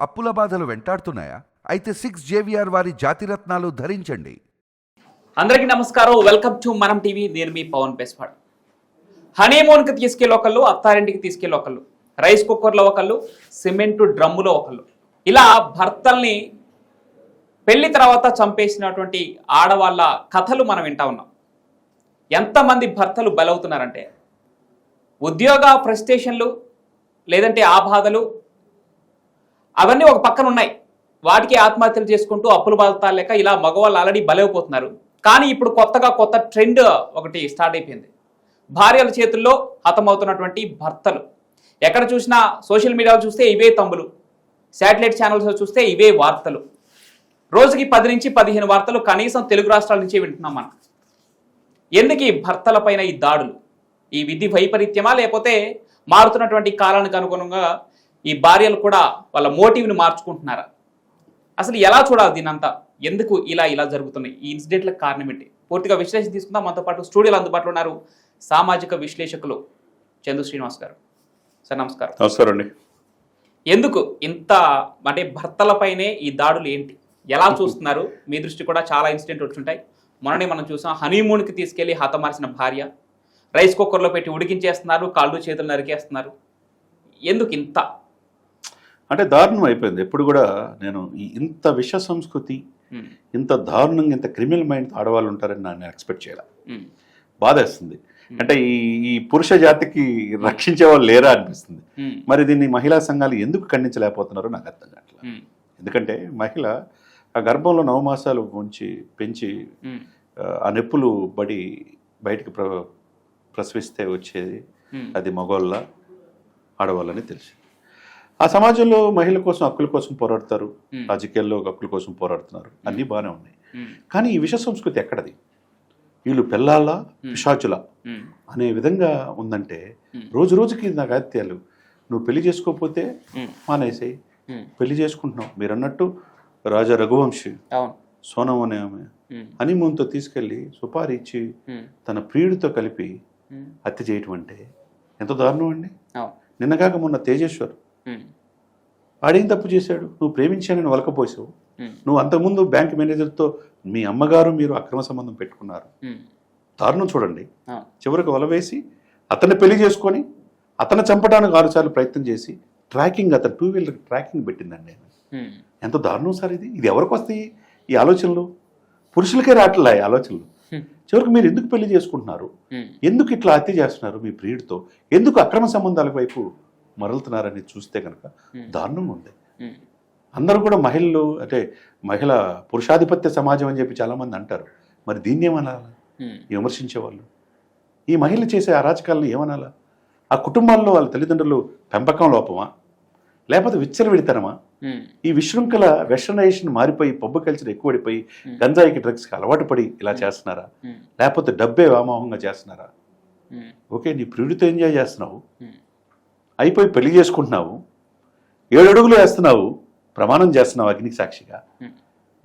అప్పుల బాధలు వెంటాడుతున్నాయా? అయితే 6 JVR వారి జాతిరత్నాలు ధరించండి. అందరికీ నమస్కారం. వెల్కమ్ టు మనం టీవీ. నేను మీ పవన్ పేస్వాడ్. హనీమూన్కి తీసుకెళ్ళి ఒకళ్ళు, అత్తారింటికి తీసుకెళ్ళి ఒకళ్ళు, రైస్ కుక్కర్లో ఒకళ్ళు, సిమెంటు డ్రమ్ములో ఒకళ్ళు, ఇలా భర్తల్ని పెళ్లి తర్వాత చంపేసినటువంటి ఆడవాళ్ళ కథలు మనం వింటా ఉన్నాం. ఎంతమంది భర్తలు బలవుతున్నారంటే ఉద్యోగ ఫ్రస్ట్రేషన్లు, లేదంటే ఆ బాధలు అవన్నీ ఒక పక్కన ఉన్నాయి. వాటికి ఆత్మహత్యలు చేసుకుంటూ అప్పులు బాధతాలు లేక ఇలా మగవాళ్ళు ఆల్రెడీ బలైపోతున్నారు. కానీ ఇప్పుడు కొత్త ట్రెండ్ ఒకటి స్టార్ట్ అయిపోయింది. భార్యల చేతుల్లో హతమవుతున్నటువంటి భర్తలు. ఎక్కడ చూసినా సోషల్ మీడియాలో చూస్తే ఇవే తంబులు, శాటిలైట్ ఛానల్స్లో చూస్తే ఇవే వార్తలు. రోజుకి 10 నుంచి 15 వార్తలు కనీసం తెలుగు రాష్ట్రాల నుంచే వింటున్నాం మనం. ఎందుకు ఈ భర్తల పైన ఈ దాడులు? ఈ విధి వైపరీత్యమా, లేకపోతే మారుతున్నటువంటి కాలానికి అనుగుణంగా ఈ భార్యలు కూడా వాళ్ళ మోటివ్ని మార్చుకుంటున్నారా? అసలు ఎలా చూడాలి దీనంతా? ఎందుకు ఇలా జరుగుతున్నాయి? ఈ ఇన్సిడెంట్లకు కారణం ఏంటి? పూర్తిగా విశ్లేషణ తీసుకుందాం. మనతో పాటు స్టూడియోలో అందుబాటులో ఉన్నారు సామాజిక విశ్లేషకులు చందు శ్రీనివాస్ గారు. సార్ నమస్కారం. నమస్కారం అండి. ఎందుకు ఇంత అంటే భర్తలపైనే ఈ దాడులు ఏంటి? ఎలా చూస్తున్నారు? మీ దృష్టి కూడా చాలా ఇన్సిడెంట్ వచ్చుంటాయి. మొన్ననే మనం చూసాం, హనీమూన్కి తీసుకెళ్లి హతమార్చిన భార్య, రైస్ కుక్కర్లో పెట్టి ఉడికించేస్తున్నారు, కాళ్ళు చేతులు నరికేస్తున్నారు. ఎందుకు ఇంత అంటే దారుణం అయిపోయింది. ఎప్పుడు కూడా నేను ఇంత విష సంస్కృతి, ఇంత దారుణంగా, ఇంత క్రిమినల్ మైండ్ ఆడవాళ్ళు ఉంటారని నేను ఎక్స్పెక్ట్ చేయాలి. బాధేస్తుంది. అంటే ఈ పురుష జాతికి రక్షించే వాళ్ళు లేరా అనిపిస్తుంది. మరి దీన్ని మహిళా సంఘాలు ఎందుకు ఖండించలేకపోతున్నారో నాకు అర్థం కావట్లేదు. ఎందుకంటే మహిళ ఆ గర్భంలో 9 మాసాలు ఉంచి పెంచి ఆ నొప్పులు బడి బయటికి ప్రసవిస్తే వచ్చేది అది మగవాళ్ళ ఆడవాళ్ళని తెలిసి ఆ సమాజంలో మహిళల కోసం, హక్కుల కోసం పోరాడతారు, రాజకీయాల్లో హక్కుల కోసం పోరాడుతున్నారు, అన్నీ బాగానే ఉన్నాయి. కానీ ఈ విష సంస్కృతి ఎక్కడది? వీళ్ళు పిల్లాళ్ళ పిశాచుల అనే విధంగా ఉందంటే రోజు రోజుకి నాకు హత్యలు. నువ్వు పెళ్లి చేసుకోకపోతే మానేసేయి, పెళ్లి చేసుకుంటున్నావు. మీరు అన్నట్టు రాజా రఘువంశీ సోనం అనే ఆమె హనీమూన్తో తీసుకెళ్లి సుపారీ ఇచ్చి తన ప్రియుడితో కలిపి హత్య చేయటం అంటే ఎంత దారుణం అండి. నిన్నగాక మొన్న తేజేశ్వర్ ఆడేం తప్పు చేశాడు? నువ్వు ప్రేమించానని వలకపోసావు. నువ్వు అంతకుముందు బ్యాంక్ మేనేజర్తో మీ అమ్మగారు మీరు అక్రమ సంబంధం పెట్టుకున్నారు. దారుణం చూడండి. చివరికి వలవేసి అతన్ని పెళ్లి చేసుకొని అతను చంపడానికి 6 సార్లు ప్రయత్నం చేసి ట్రాకింగ్, అతను 2 వీలర్ ట్రాకింగ్ పెట్టిందండి. ఎంత దారుణం సార్ ఇది. ఇది ఎవరికి వస్తాయి ఈ ఆలోచనలు? పురుషులకే రావట్లే ఈ ఆలోచనలు. చివరికి మీరు ఎందుకు పెళ్లి చేసుకుంటున్నారు? ఎందుకు ఇట్లా హత్య చేస్తున్నారు మీ ప్రియుడితో? ఎందుకు అక్రమ సంబంధాల వైపు మరలుతున్నారని చూస్తే కనుక దారుణంగా ఉంది. అందరూ కూడా మహిళలు అంటే మహిళ పురుషాధిపత్య సమాజం అని చెప్పి చాలామంది అంటారు. మరి దీన్ని ఏమనాలా విమర్శించేవాళ్ళు? ఈ మహిళలు చేసే అరాచకాలను ఏమనాలా? ఆ కుటుంబాల్లో వాళ్ళ తల్లిదండ్రులు పెంపకం లోపమా, లేకపోతే విచ్చలవిడితనమా? ఈ విశృంఖల వెస్టర్నైజేషన్ మారిపోయి పబ్బు కల్చర్ ఎక్కువడిపోయి గంజాయికి, డ్రగ్స్కి అలవాటు పడి ఇలా చేస్తున్నారా? లేకపోతే డబ్బే వ్యామోహంగా చేస్తున్నారా? ఓకే, నీ ప్రియుడితో ఎంజాయ్ చేస్తున్నావు, అయిపోయి పెళ్లి చేసుకుంటున్నావు, 7 అడుగులు వేస్తున్నావు, ప్రమాణం చేస్తున్నావు అగ్నికి సాక్షిగా.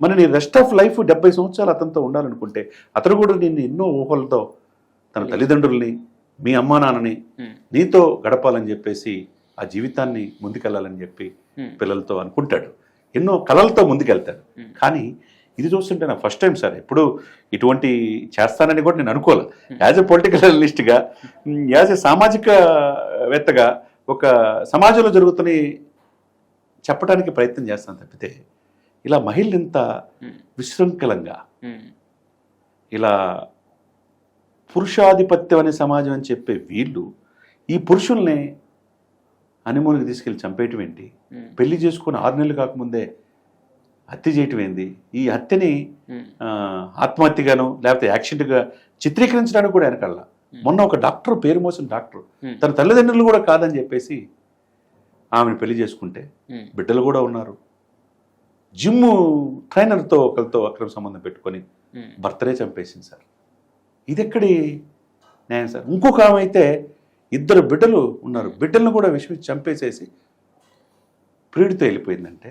మరి నీ రెస్ట్ ఆఫ్ లైఫ్ 70 సంవత్సరాలు అతనితో ఉండాలనుకుంటే అతను కూడా నిన్ను ఎన్నో ఊహలతో తన తల్లిదండ్రుల్ని, మీ అమ్మా నాన్నని నీతో గడపాలని చెప్పేసి ఆ జీవితాన్ని ముందుకెళ్ళాలని చెప్పి పిల్లలతో అనుకుంటాడు, ఎన్నో కళలతో ముందుకెళ్తాడు. కానీ ఇది చూస్తుంటే నాకు ఫస్ట్ టైం సార్. ఎప్పుడు ఇటువంటి చేస్తానని కూడా నేను అనుకోలేదు. యాజ్ ఎ పొలిటికల్ అనలిస్ట్గా, యాజ్ ఎ సామాజికవేత్తగా ఒక సమాజంలో జరుగుతున్న చెప్పడానికి ప్రయత్నం చేస్తాను తప్పితే ఇలా మహిళలు ఇంత విశృంఖలంగా, ఇలా పురుషాధిపత్యం అనే సమాజం అని చెప్పే వీళ్ళు ఈ పురుషుల్ని హనీమూన్కి తీసుకెళ్ళి చంపేయటం ఏంటి? పెళ్లి చేసుకుని 6 నెలలు కాకముందే హత్య చేయటం ఏంది? ఈ హత్యని ఆత్మహత్యగాను లేకపోతే యాక్సిడెంట్గా చిత్రీకరించడానికి కూడా వెనకాల మొన్న ఒక డాక్టర్, పేరు మోసిన డాక్టర్, తన తల్లిదండ్రులు కూడా కాదని చెప్పేసి ఆమెను పెళ్లి చేసుకుంటే బిడ్డలు కూడా ఉన్నారు. జిమ్ ట్రైనర్తో ఒకరితో అక్రమ సంబంధం పెట్టుకొని భర్తనే చంపేసింది సార్. ఇది ఎక్కడి న్యాయం సార్? ఇంకొక ఆమె అయితే 2 బిడ్డలు ఉన్నారు, బిడ్డలను కూడా విషయం చంపేసేసి ప్రియుడితో వెళ్ళిపోయిందంటే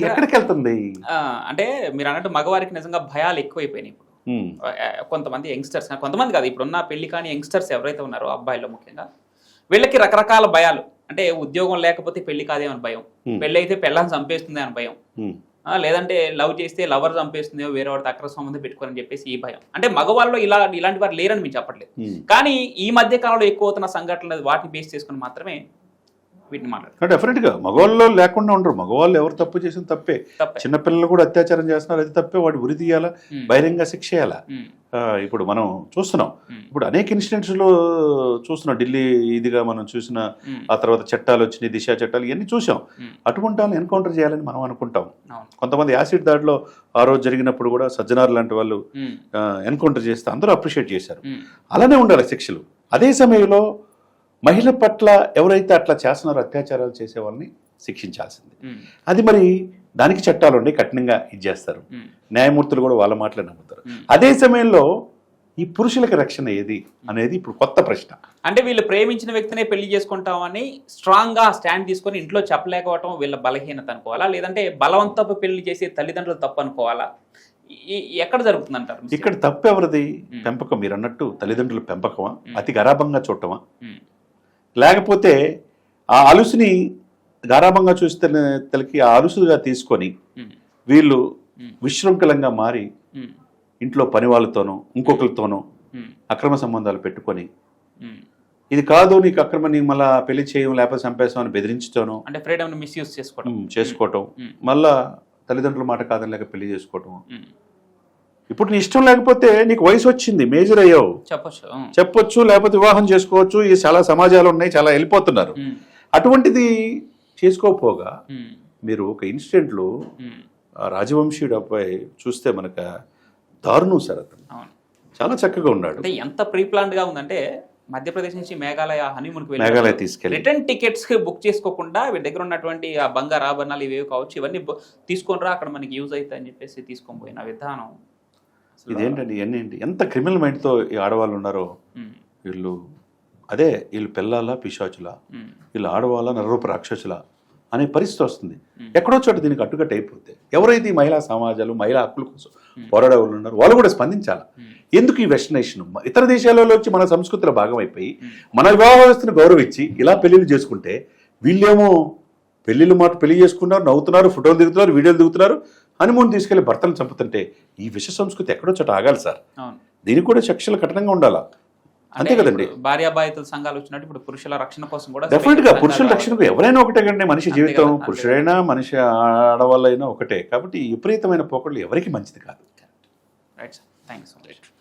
ఎక్కడికి వెళ్తుంది? అంటే మీరు అన్నట్టు మగవారికి నిజంగా భయాలు ఎక్కువైపోయినాయి ఇప్పుడు. కొంతమంది యంగ్స్టర్స్, కొంతమంది కాదు, ఇప్పుడున్న పెళ్లి కాని యంగ్స్టర్స్ ఎవరైతే ఉన్నారో అబ్బాయిలో ముఖ్యంగా, వీళ్ళకి రకరకాల భయాలు. అంటే ఉద్యోగం లేకపోతే పెళ్లి కాదేమని భయం, Hmm. పెళ్లి అయితే పెళ్ళాన్ని చంపేస్తుంది అని భయం, లేదంటే లవ్ చేస్తే లవర్ చంపేస్తుందో వేరే వాడితో అక్రమ సంబంధం పెట్టుకోని చెప్పేసి ఈ భయం. అంటే మగవాళ్ళు ఇలాంటి వారు లేరని మేము చెప్పట్లేదు, కానీ ఈ మధ్య కాలంలో ఎక్కువ అవుతున్న సంఘటనలు వాటిని బేస్ చేసుకుని మాత్రమే వీటిని మాట్లాడుతారు. డెఫినెట్గా మగవాళ్ళు లేకుండా ఉండరు. మగవాళ్ళు ఎవరు తప్పు చేసిన తప్పే. చిన్నపిల్లలు కూడా అత్యాచారం చేస్తున్నారు, అది తప్పే. వాడు ఉరి తీయాలా, బహిరంగ శిక్ష చేయాలా. ఇప్పుడు మనం చూస్తున్నాం, ఇప్పుడు అనేక ఇన్సిడెంట్స్లో చూస్తున్నాం. ఢిల్లీ ఇదిగా మనం చూసిన, ఆ తర్వాత చట్టాలు వచ్చినాయి, దిశ చట్టాలు, ఇవన్నీ చూసాం. అటువంటి వాళ్ళని ఎన్కౌంటర్ చేయాలని మనం అనుకుంటాం. కొంతమంది యాసిడ్ దాడిలో ఆ రోజు జరిగినప్పుడు కూడా సజ్జనార్ లాంటి వాళ్ళు ఎన్కౌంటర్ చేస్తే అందరూ అప్రిషియేట్ చేశారు. అలానే ఉండాలి శిక్షలు. అదే సమయంలో మహిళ పట్ల ఎవరైతే అట్లా చేస్తున్నారో, అత్యాచారాలు చేసే వాళ్ళని శిక్షించాల్సింది. అది మరి దానికి చట్టాలు ఉండి కఠినంగా ఇది చేస్తారు. న్యాయమూర్తులు కూడా వాళ్ళ మాటలే నమ్ముతారు. అదే సమయంలో ఈ పురుషులకు రక్షణ ఏది అనేది ఇప్పుడు కొత్త ప్రశ్న. అంటే వీళ్ళు ప్రేమించిన వ్యక్తినే పెళ్లి చేసుకుంటామని స్ట్రాంగ్ గా స్టాండ్ తీసుకొని ఇంట్లో చెప్పలేకపోవటం వీళ్ళ బలహీనత అనుకోవాలా, లేదంటే బలవంతపు పెళ్లి చేసే తల్లిదండ్రులు తప్పు అనుకోవాలా? ఎక్కడ జరుగుతుంది అంటారు? ఇక్కడ తప్పు ఎవరిది? పెంపకం. మీరు అన్నట్టు తల్లిదండ్రుల పెంపకమా, అతి గరాభంగా చూడటమా, లేకపోతే ఆ అలుసుని గారాభంగా చూస్తే తలకి ఆ అలుసుగా తీసుకొని వీళ్ళు విశృంఖలంగా మారి ఇంట్లో పని వాళ్ళతోనూ ఇంకొకరితోనూ అక్రమ సంబంధాలు పెట్టుకొని, ఇది కాదు నీకు అక్రమ, నీకు మళ్ళా పెళ్లి చేయడం లేకపోతే చంపేస్తాం అని బెదిరించడం, అంటే ఫ్రీడమ్ ని మిస్యూజ్ చేసుకోవటం, మళ్ళా తల్లిదండ్రుల మాట కాదని లేక పెళ్లి చేసుకోవటం. ఇప్పుడు నీ ఇష్టం లేకపోతే నీకు వయసు వచ్చింది, మేజర్ అయ్యావు, చెప్పొచ్చు, లేకపోతే వివాహం చేసుకోవచ్చు. ఈ చాలా సమాజాలు ఉన్నాయి, చాలా వెళ్ళిపోతున్నారు. అటువంటిది చేసుకోకపోగా మీరు ఒక ఇన్సిడెంట్లో రాజవంశీయుడు అబ్బాయి చూస్తే మనకు దారుణం సార్. అతను చాలా చక్కగా ఉన్నాడు. అంటే ఎంత ప్రీ ప్లాన్డ్ గా ఉందంటే, మధ్యప్రదేశ్ నుంచి మేఘాలయ హనీమూన్కి మేఘాలయ తీసుకెళ్ళి రిటర్న్ టికెట్స్ బుక్ చేసుకోకుండా వీడి దగ్గర ఉన్నటువంటి ఆ బంగారు ఆభరణాలు ఇవేవి కావచ్చు, ఇవన్నీ తీసుకొని రా, అక్కడ మనకి యూజ్ అవుతాయి అని చెప్పేసి తీసుకొని పోయిన విధానం. ఇదేంటండి, ఇవన్నీ ఏంటి? ఎంత క్రిమినల్ మైండ్తో ఈ ఆడవాళ్ళు ఉన్నారో. వీళ్ళు వీళ్ళు పిల్లల పిశాచులా, వీళ్ళు ఆడవాళ్ళ నరరూప రాక్షసులా అనే పరిస్థితి వస్తుంది. ఎక్కడో చోట దీనికి అడ్డుకట్ట అయిపోతే ఎవరైతే ఈ మహిళా సమాజాలు, మహిళా హక్కుల కోసం పోరాడే వాళ్ళు ఉన్నారో వాళ్ళు కూడా స్పందించాలి. ఎందుకు ఈ వెస్టర్నైజేషన్? ఇతర దేశాలలో వచ్చి మన సంస్కృతిలో భాగం అయిపోయి మన వివాహ వ్యవస్థను గౌరవించి ఇలా పెళ్లిళ్ళు చేసుకుంటే, వీళ్ళేమో పెళ్లి చేసుకున్నారు, నవ్వుతున్నారు, ఫోటోలు దిగుతున్నారు, వీడియోలు దిగుతున్నారు, హనీమూన్ తీసుకెళ్లి భర్తలు చంపుతుంటే ఈ విష సంస్కృతి ఎక్కడో చోట ఆగాలి సార్. దీనికి కూడా శిక్షలు కఠినంగా ఉండాలా, అంతే కదండి. భార్యాభార్యల సంఘాలు వచ్చినట్టు ఇప్పుడు పురుషుల రక్షణ కోసం కూడా డెఫినెట్ గా పురుషుల రక్షణకు ఎవరైనా ఒకటే కండి. మనిషి జీవితం, పురుషుడైనా మనిషి ఆడవాళ్ళైనా ఒకటే. కాబట్టి విపరీతమైన పోకడలు ఎవరికి మంచిది కాదు. Right sir, thanks so much.